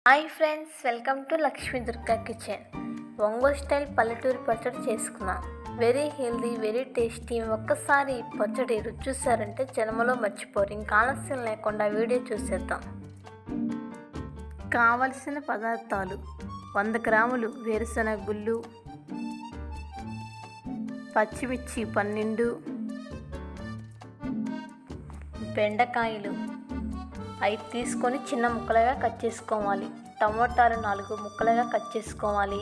Hi friends, welcome to Lakshmi Durga kitchen. Ongole style పల్లెటూరి పచ్చడి చేసుకున్నాం. Very healthy, very tasty. ఒక్కసారి ఈ పచ్చడి రుచి చూసారంటే జన్మలో మర్చిపోరు. ఇంకా ఆలస్యం లేకుండా వీడియో చూసేద్దాం. కావలసిన పదార్థాలు: 100 గ్రాములు వేరుశనగ గుళ్ళు, పచ్చిమిర్చి 12, బెండకాయలు 5 తీసుకొని చిన్న ముక్కలుగా కట్ చేసుకోవాలి. టమోటాలు 4 ముక్కలుగా కట్ చేసుకోవాలి.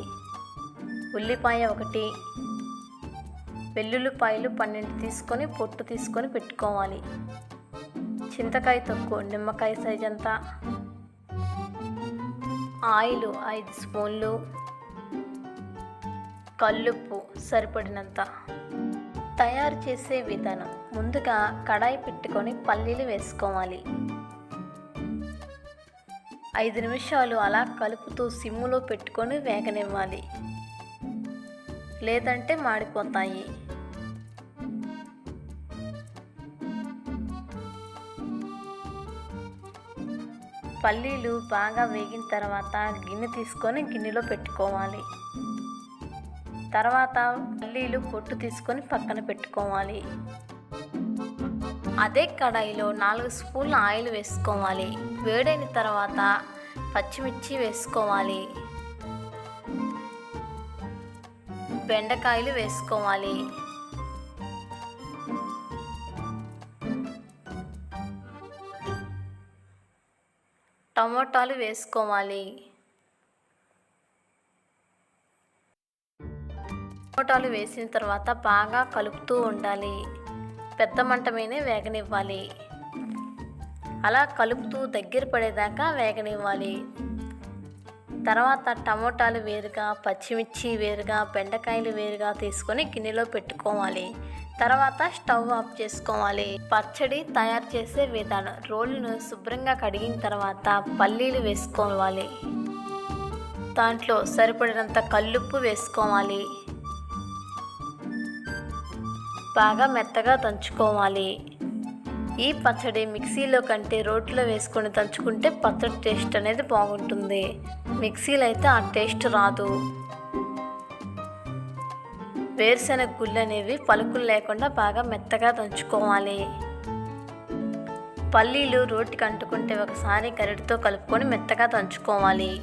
ఉల్లిపాయ 1, వెల్లుల్లిపాయలు 12 తీసుకొని పొట్టు తీసుకొని పెట్టుకోవాలి. చింతకాయ తొక్కు నిమ్మకాయ సైజ్ అంతా, ఆయిల్ 5 స్పూన్లు, కల్లుప్పు సరిపడినంత. తయారు చేసే విధానం: ముందుగా కడాయి పెట్టుకొని పల్లీలు వేసుకోవాలి. 5 నిమిషాలు అలా కలుపుతూ సిమ్ములో పెట్టుకొని వేగనివ్వాలి, లేదంటే మాడిపోతాయి. పల్లీలు బాగా వేగిన తర్వాత గిన్నె తీసుకొని గిన్నెలో పెట్టుకోవాలి. తర్వాత పల్లీలు పొట్టు తీసుకొని పక్కన పెట్టుకోవాలి. అదే కడాయిలో 4 స్పూన్ల ఆయిల్ వేసుకోవాలి. వేడైన తర్వాత పచ్చిమిర్చి వేసుకోవాలి. బెండకాయలు వేసుకోవాలి. టమోటాలు వేసుకోవాలి. టమోటాలు వేసిన తర్వాత బాగా కలుపుతూ ఉండాలి. పెద్ద మంట మీదే వేగనివ్వాలి. అలా కలుపుతూ దగ్గర పడేదాకా వేగనివ్వాలి. తర్వాత టమోటాలు వేరుగా, పచ్చిమిర్చి వేరుగా, బెండకాయలు వేరుగా తీసుకొని గిన్నెలో పెట్టుకోవాలి. తర్వాత స్టవ్ ఆఫ్ చేసుకోవాలి. పచ్చడి తయారు చేసే విధానం: రోలును శుభ్రంగా కడిగిన తర్వాత పల్లీలు వేసుకోవాలి. దాంట్లో సరిపడినంత కల్లుప్పు వేసుకోవాలి. బాగా మెత్తగా దంచుకోవాలి. ఈ పచ్చడి మిక్సీలో కంటే రోట్లో వేసుకొని దంచుకుంటే పచ్చడి టేస్ట్ అనేది బాగుంటుంది. మిక్సీలో అయితే ఆ టేస్ట్ రాదు. వేరుశనగ గుళ్ళు అనేవి పలుకులు లేకుండా బాగా మెత్తగా దంచుకోవాలి. పల్లీలు రోటికి అంటుకుంటే ఒకసారి గరిటెతో కలుపుకొని మెత్తగా దంచుకోవాలి.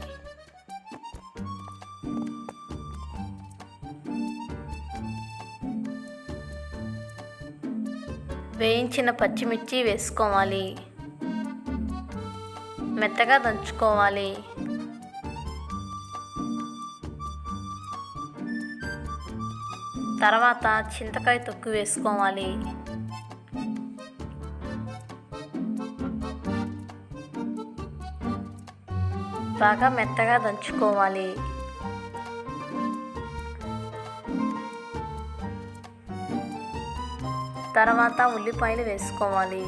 వేయించిన పచ్చిమిర్చి వేసుకోవాలి. మెత్తగా దంచుకోవాలి. తర్వాత చింతకాయ తొక్కు వేసుకోవాలి. బాగా మెత్తగా దంచుకోవాలి. తర్వాత ఉల్లిపాయలు వేసుకోవాలి.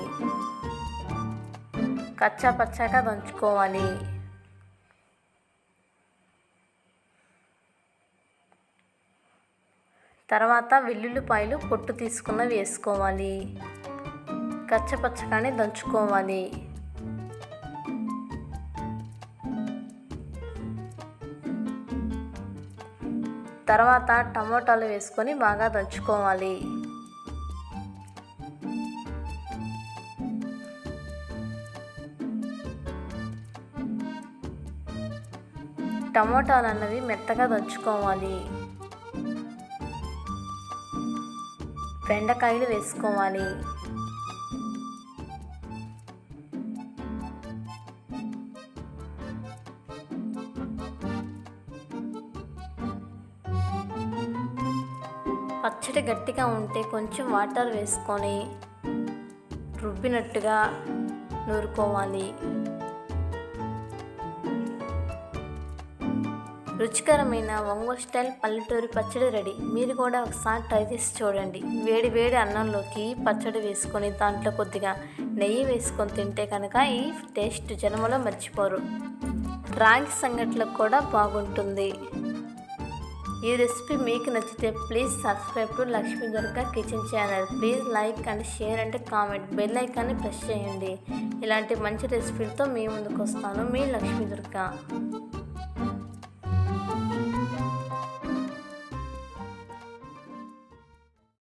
కచ్చా పచ్చాగా దంచుకోవాలి. తర్వాత వెల్లుల్లిపాయలు పొట్టు తీసుకున్నవి వేసుకోవాలి. కచ్చపచ్చగానే దంచుకోవాలి. తర్వాత టమోటాలు వేసుకొని బాగా దంచుకోవాలి. టమోటాలు అన్నవి మెత్తగా దంచుకోవాలి. బెండకాయలు వేసుకోవాలి. పచ్చడి గట్టిగా ఉంటే కొంచెం వాటర్ వేసుకొని రుబ్బినట్టుగా నూరుకోవాలి. రుచికరమైన ఒంగోలు స్టైల్ పల్లెటూరి పచ్చడి రెడీ. మీరు కూడా ఒకసారి ట్రై చేసి చూడండి. వేడి వేడి అన్నంలోకి పచ్చడి వేసుకొని దాంట్లో కొద్దిగా నెయ్యి వేసుకొని తింటే కనుక ఈ టేస్ట్ జన్మలో మర్చిపోరు. రాగి సంగట్లకు కూడా బాగుంటుంది. ఈ రెసిపీ మీకు నచ్చితే please subscribe to Lakshmi Durga kitchen channel. Please like and share and comment. Bell ఐకాన్ని ప్రెస్ చేయండి. ఇలాంటి మంచి రెసిపీలతో మీ ముందుకు వస్తాను. మీ లక్ష్మీ దుర్గా.